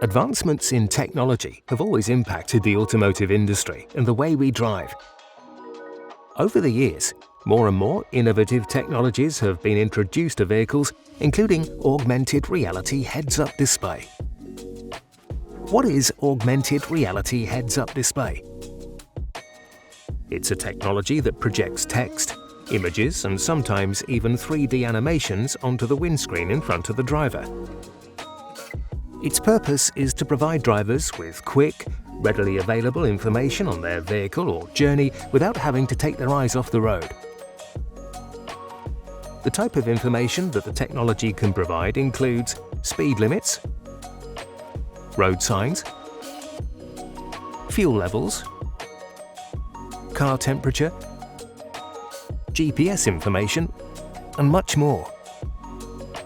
Advancements in technology have always impacted the automotive industry and the way we drive. Over the years, more and more innovative technologies have been introduced to vehicles, including augmented reality heads-up display. What is augmented reality heads-up display? It's a technology that projects text, images, and sometimes even 3D animations onto the windscreen in front of the driver. Its purpose is to provide drivers with quick, readily available information on their vehicle or journey without having to take their eyes off the road. The type of information that the technology can provide includes speed limits, road signs, fuel levels, car temperature, GPS information, and much more.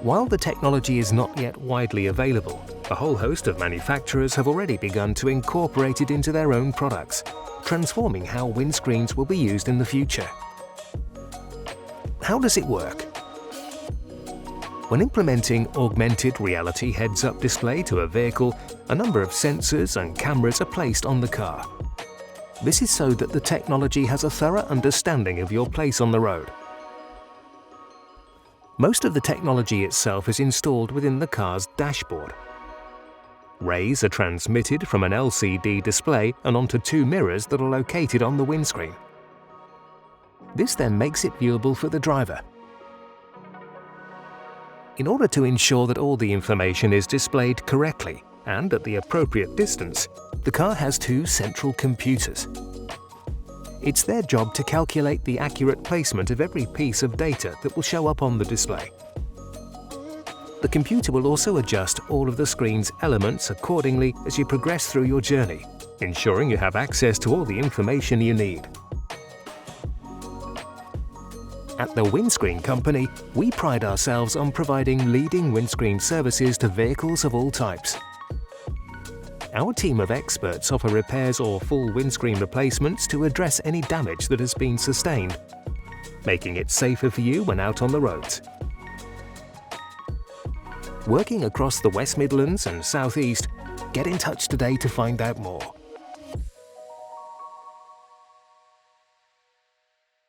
While the technology is not yet widely available, a whole host of manufacturers have already begun to incorporate it into their own products, transforming how windscreens will be used in the future. How does it work? When implementing augmented reality heads-up display to a vehicle, a number of sensors and cameras are placed on the car. This is so that the technology has a thorough understanding of your place on the road. Most of the technology itself is installed within the car's dashboard. Rays are transmitted from an LCD display and onto two mirrors that are located on the windscreen. This then makes it viewable for the driver. In order to ensure that all the information is displayed correctly and at the appropriate distance, the car has two central computers. It's their job to calculate the accurate placement of every piece of data that will show up on the display. The computer will also adjust all of the screen's elements accordingly as you progress through your journey, ensuring you have access to all the information you need. At the Windscreen Company, we pride ourselves on providing leading windscreen services to vehicles of all types. Our team of experts offer repairs or full windscreen replacements to address any damage that has been sustained, making it safer for you when out on the roads. Working across the West Midlands and South East, get in touch today to find out more.